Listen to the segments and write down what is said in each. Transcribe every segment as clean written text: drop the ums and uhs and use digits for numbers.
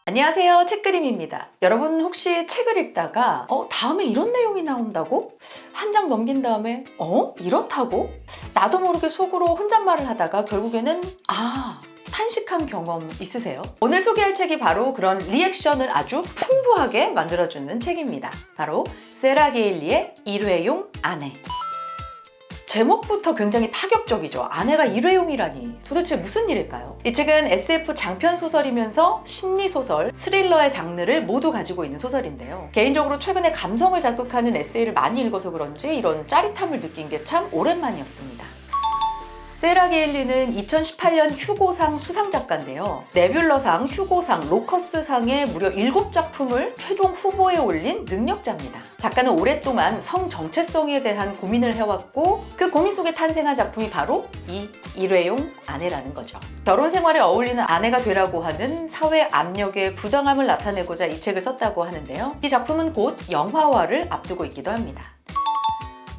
안녕하세요, 책그림입니다. 여러분 혹시 책을 읽다가 다음에 이런 내용이 나온다고? 한 장 넘긴 다음에 이렇다고? 나도 모르게 속으로 혼잣말을 하다가 결국에는 탄식한 경험 있으세요? 오늘 소개할 책이 바로 그런 리액션을 아주 풍부하게 만들어주는 책입니다. 바로 세라 게일리의 일회용 아내. 제목부터 굉장히 파격적이죠. 아내가 일회용이라니 도대체 무슨 일일까요? 이 책은 SF 장편 소설이면서 심리소설, 스릴러의 장르를 모두 가지고 있는 소설인데요. 개인적으로 최근에 감성을 자극하는 에세이를 많이 읽어서 그런지 이런 짜릿함을 느낀 게 참 오랜만이었습니다. 세라 게일리는 2018년 휴고상 수상작가인데요. 네뷸러상, 휴고상, 로커스상에 무려 7작품을 최종 후보에 올린 능력자입니다. 작가는 오랫동안 성 정체성에 대한 고민을 해왔고 그 고민 속에 탄생한 작품이 바로 이 일회용 아내라는 거죠. 결혼 생활에 어울리는 아내가 되라고 하는 사회 압력의 부당함을 나타내고자 이 책을 썼다고 하는데요. 이 작품은 곧 영화화를 앞두고 있기도 합니다.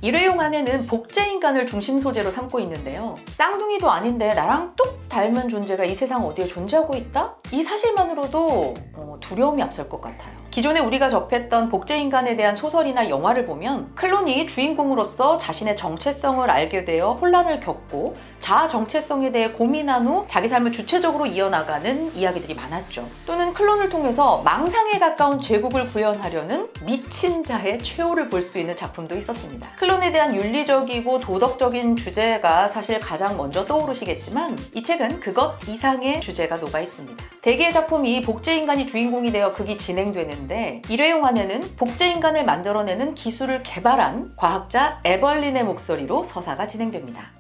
일회용 아내는 복제인간을 중심 소재로 삼고 있는데요. 쌍둥이도 아닌데 나랑 똑 닮은 존재가 이 세상 어디에 존재하고 있다? 이 사실만으로도 두려움이 앞설 것 같아요. 기존에 우리가 접했던 복제인간에 대한 소설이나 영화를 보면 클론이 주인공으로서 자신의 정체성을 알게 되어 혼란을 겪고 자아 정체성에 대해 고민한 후 자기 삶을 주체적으로 이어나가는 이야기들이 많았죠. 또는 클론을 통해서 망상에 가까운 제국을 구현하려는 미친 자의 최후를 볼 수 있는 작품도 있었습니다. 클론에 대한 윤리적이고 도덕적인 주제가 사실 가장 먼저 떠오르시겠지만 이 책은 그것 이상의 주제가 녹아 있습니다. 대개의 작품이 복제인간이 주인공이 되어 극이 진행되는데 일회용 아내는 복제인간을 만들어내는 기술을 개발한 과학자 에벌린의 목소리로 서사가 진행됩니다.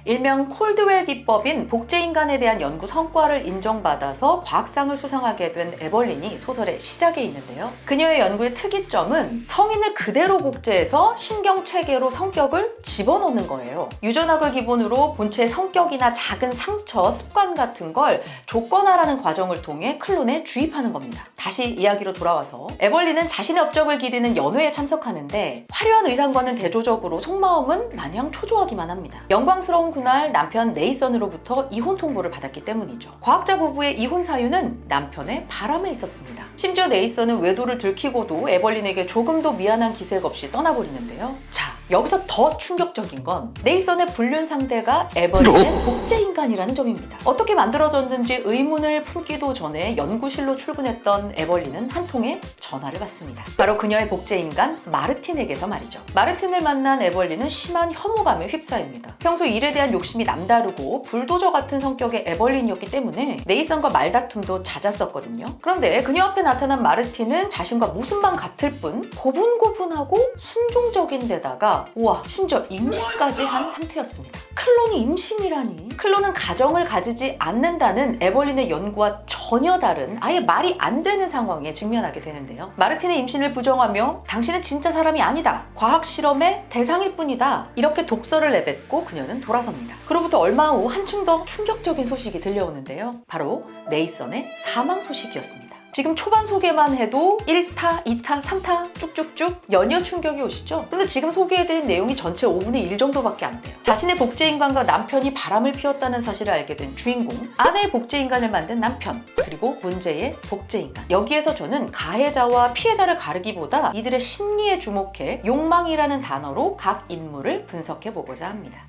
일명 콜드웰 기법인 복제인간에 대한 연구 성과를 인정받아서 과학상을 수상하게 된 에벌린이 소설의 시작에 있는데요. 그녀의 연구의 특이점은 성인을 그대로 복제해서 신경체계로 성격을 집어넣는 거예요. 유전학을 기본으로 본체의 성격이나 작은 상처, 습관 같은 걸 조건화라는 과정을 통해 클론에 주입하는 겁니다. 다시 이야기로 돌아와서 에벌린은 자신의 업적을 기리는 연회에 참석하는데 화려한 의상과는 대조적으로 속마음은 마냥 초조하기만 합니다. 영광스러운 그날 남편 네이선으로부터 이혼 통보를 받았기 때문이죠. 과학자 부부의 이혼 사유는 남편의 바람에 있었습니다. 심지어 네이선은 외도를 들키고도 에벌린에게 조금도 미안한 기색 없이 떠나버리는데요. 자, 여기서 더 충격적인 건 네이선의 불륜 상대가 에벌린의 복제인간이라는 점입니다. 어떻게 만들어졌는지 의문을 품기도 전에 연구실로 출근했던 에벌린은 한 통의 전화를 받습니다. 바로 그녀의 복제인간 마르틴에게서 말이죠. 마르틴을 만난 에벌린은 심한 혐오감에 휩싸입니다. 평소 일에 대한 욕심이 남다르고 불도저 같은 성격의 에벌린이었기 때문에 네이선과 말다툼도 잦았었거든요. 그런데 그녀 앞에 나타난 마르틴은 자신과 모습만 같을 뿐 고분고분하고 순종적인 데다가 우와, 심지어 임신까지 한 상태였습니다. 클론이 임신이라니. 클론은 가정을 가지지 않는다는 에벌린의 연구와 전혀 다른 아예 말이 안 되는 상황에 직면하게 되는데요. 마르틴의 임신을 부정하며 당신은 진짜 사람이 아니다. 과학 실험의 대상일 뿐이다. 이렇게 독설을 내뱉고 그녀는 돌아섭니다. 그로부터 얼마 후 한층 더 충격적인 소식이 들려오는데요. 바로 네이선의 사망 소식이었습니다. 지금 초반 소개만 해도 1타, 2타, 3타 쭉쭉쭉 연이어 충격이 오시죠? 그런데 지금 소개해드린 내용이 전체 5분의 1 정도밖에 안 돼요. 자신의 복제인간과 남편이 바람을 피웠다는 사실을 알게 된 주인공, 아내의 복제인간을 만든 남편, 그리고 문제의 복제인간. 여기에서 저는 가해자와 피해자를 가르기보다 이들의 심리에 주목해 욕망이라는 단어로 각 인물을 분석해보고자 합니다.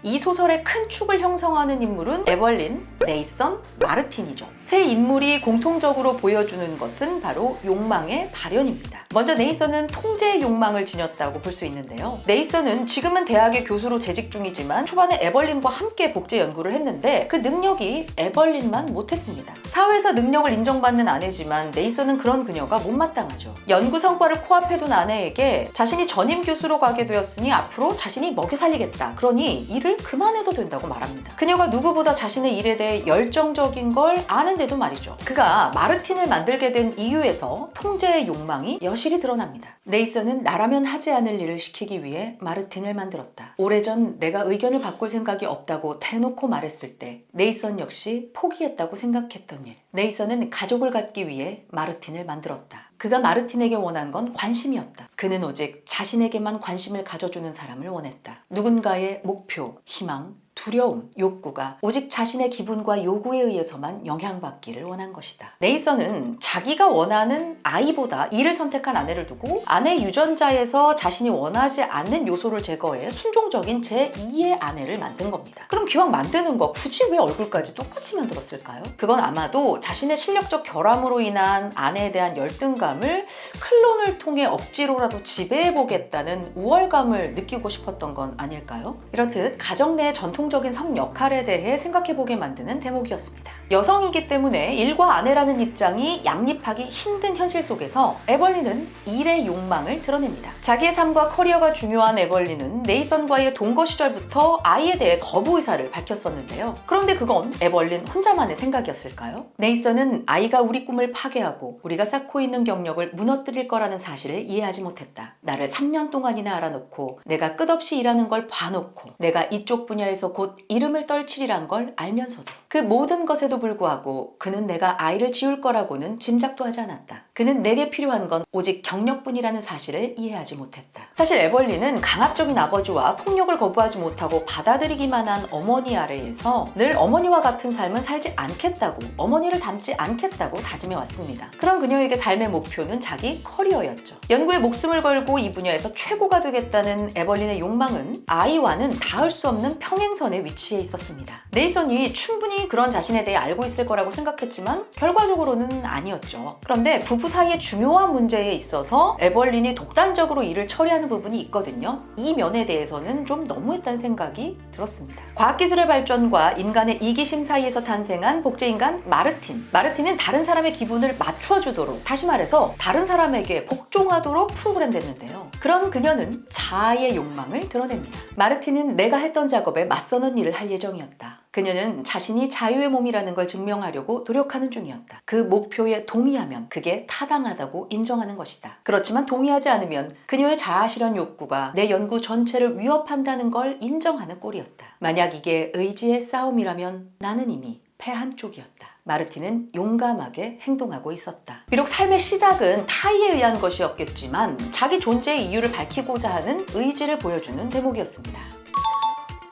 이 소설의 큰 축을 형성하는 인물은 에벌린, 네이선, 마르틴이죠. 세 인물이 공통적으로 보여주는 것은 바로 욕망의 발현입니다. 먼저 네이선은 통제의 욕망을 지녔다고 볼 수 있는데요. 네이선은 지금은 대학의 교수로 재직 중이지만 초반에 에벌린과 함께 복제 연구를 했는데 그 능력이 에벌린만 못했습니다. 사회에서 능력을 인정받는 아내지만 네이선은 그런 그녀가 못마땅하죠. 연구 성과를 코앞에 둔 아내에게 자신이 전임 교수로 가게 되었으니 앞으로 자신이 먹여 살리겠다. 그러니 일을 그만해도 된다고 말합니다. 그녀가 누구보다 자신의 일에 대해 열정적인 걸 아는데도 말이죠. 그가 마르틴을 만들게 된 이유에서 통제의 욕망이 여실히 드러납니다. 네이선은 나라면 하지 않을 일을 시키기 위해 마르틴을 만들었다. 오래전 내가 의견을 바꿀 생각이 없다고 대놓고 말했을 때 네이선 역시 포기했다고 생각했던 일. 네이선은 가족을 갖기 위해 마르틴을 만들었다. 그가 마르틴에게 원한 건 관심이었다. 그는 오직 자신에게만 관심을 가져주는 사람을 원했다. 누군가의 목표, 희망, 두려움, 욕구가 오직 자신의 기분과 요구에 의해서만 영향받기를 원한 것이다. 네이선은 자기가 원하는 아이보다 이를 선택한 아내를 두고 아내 유전자에서 자신이 원하지 않는 요소를 제거해 순종적인 제2의 아내를 만든 겁니다. 그럼 기왕 만드는 거 굳이 왜 얼굴까지 똑같이 만들었을까요? 그건 아마도 자신의 실력적 결함으로 인한 아내에 대한 열등감을 클론을 통해 억지로라도 지배해보겠다는 우월감을 느끼고 싶었던 건 아닐까요? 이렇듯 가정 내의 전통적인 성 역할에 대해 생각해보게 만드는 대목이었습니다. 여성이기 때문에 일과 아내라는 입장이 양립하기 힘든 현실 속에서 에벌린은 일의 욕망을 드러냅니다. 자기의 삶과 커리어가 중요한 에벌린은 네이선과의 동거 시절부터 아이에 대해 거부 의사를 밝혔었는데요. 그런데 그건 에벌린 혼자만의 생각이었을까요? 네이선은 아이가 우리 꿈을 파괴하고 우리가 쌓고 있는 경력을 무너뜨릴 거라는 사실을 이해하지 못했다. 나를 3년 동안이나 알아놓고 내가 끝없이 일하는 걸 봐놓고 내가 이쪽 분야에서 곧 이름을 떨치리란 걸 알면서도 그 모든 것에도 불구하고 그는 내가 아이를 지울 거라고는 짐작도 하지 않았다. 그는 내게 필요한 건 오직 경력뿐이라는 사실을 이해하지 못했다. 사실 에벌린은 강압적인 아버지와 폭력을 거부하지 못하고 받아들이기만 한 어머니 아래에서 늘 어머니와 같은 삶은 살지 않겠다고, 어머니를 닮지 않겠다고 다짐해 왔습니다. 그런 그녀에게 삶의 목표는 자기 커리어였죠. 연구에 목숨을 걸고 이 분야에서 최고가 되겠다는 에벌린의 욕망은 아이와는 닿을 수 없는 평행선에 위치해 있었습니다. 네이선이 충분히 그런 자신에 대해 알고 있을 거라고 생각했지만 결과적으로는 아니었죠. 그런데 부부 사이의 중요한 문제에 있어서 에벌린이 독단적으로 일을 처리하는 부분이 있거든요. 이 면에 대해서는 좀 너무했다는 생각이 들었습니다. 과학기술의 발전과 인간의 이기심 사이에서 탄생한 복제인간 마르틴. 마르틴은 다른 사람의 기분을 맞춰주도록, 다시 말해서 다른 사람에게 복종하도록 프로그램됐는데요. 그런 그녀는 자아의 욕망을 드러냅니다. 마르틴은 내가 했던 작업에 맞서는 일을 할 예정이었다. 그녀는 자신이 자유의 몸이라는 걸 증명하려고 노력하는 중이었다. 그 목표에 동의하면 그게 타당하다고 인정하는 것이다. 그렇지만 동의하지 않으면 그녀의 자아실현 욕구가 내 연구 전체를 위협한다는 걸 인정하는 꼴이었다. 만약 이게 의지의 싸움이라면 나는 이미 패한 쪽이었다. 마르틴은 용감하게 행동하고 있었다. 비록 삶의 시작은 타의에 의한 것이었겠지만 자기 존재의 이유를 밝히고자 하는 의지를 보여주는 대목이었습니다.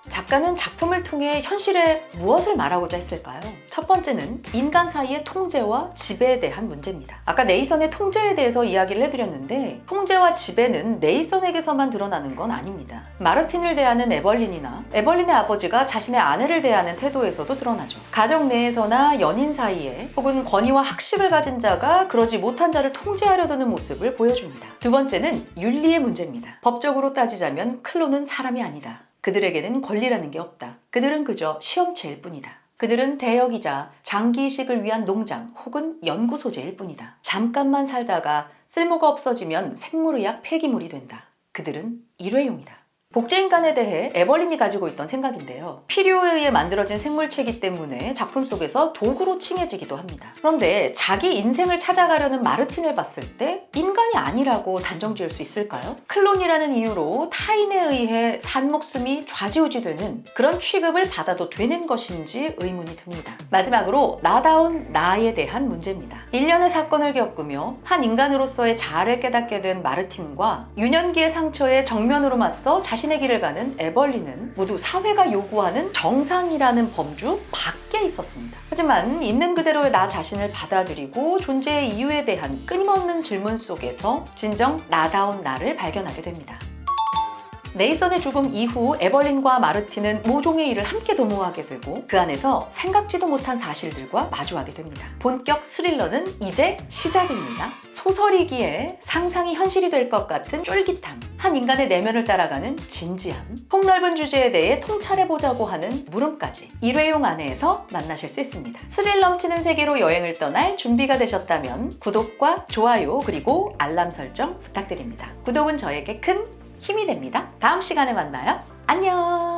작가는 작품을 통해 현실에 무엇을 말하고자 했을까요? 첫 번째는 인간 사이의 통제와 지배에 대한 문제입니다. 아까 네이선의 통제에 대해서 이야기를 해드렸는데 통제와 지배는 네이선에게서만 드러나는 건 아닙니다. 마르틴을 대하는 에벌린이나 에벌린의 아버지가 자신의 아내를 대하는 태도에서도 드러나죠. 가정 내에서나 연인 사이에 혹은 권위와 학식을 가진 자가 그러지 못한 자를 통제하려 드는 모습을 보여줍니다. 두 번째는 윤리의 문제입니다. 법적으로 따지자면 클론은 사람이 아니다. 그들에게는 권리라는 게 없다. 그들은 그저 시험체일 뿐이다. 그들은 대역이자 장기 이식을 위한 농장 혹은 연구 소재일 뿐이다. 잠깐만 살다가 쓸모가 없어지면 생물의학 폐기물이 된다. 그들은 일회용이다. 복제인간에 대해 에벌린이 가지고 있던 생각인데요. 필요에 의해 만들어진 생물체이기 때문에 작품 속에서 도구로 칭해지기도 합니다. 그런데 자기 인생을 찾아가려는 마르틴을 봤을 때 인간이 아니라고 단정 지을 수 있을까요? 클론이라는 이유로 타인에 의해 산 목숨이 좌지우지되는 그런 취급을 받아도 되는 것인지 의문이 듭니다. 마지막으로 나다운 나에 대한 문제입니다. 일련의 사건을 겪으며 한 인간으로서의 자아를 깨닫게 된 마르틴과 유년기의 상처에 정면으로 맞서 자신의 길을 가는 에벌린은 모두 사회가 요구하는 정상이라는 범주 밖에 있었습니다. 하지만 있는 그대로의 나 자신을 받아들이고 존재의 이유에 대한 끊임없는 질문 속에서 진정 나다운 나를 발견하게 됩니다. 네이선의 죽음 이후 에벌린과 마르틴은 모종의 일을 함께 도모하게 되고 그 안에서 생각지도 못한 사실들과 마주하게 됩니다. 본격 스릴러는 이제 시작입니다. 소설이기에 상상이 현실이 될 것 같은 쫄깃함, 한 인간의 내면을 따라가는 진지함, 폭넓은 주제에 대해 통찰해보자고 하는 물음까지 1회용 안에서 만나실 수 있습니다. 스릴 넘치는 세계로 여행을 떠날 준비가 되셨다면 구독과 좋아요 그리고 알람 설정 부탁드립니다. 구독은 저에게 큰 힘이 됩니다. 다음 시간에 만나요. 안녕!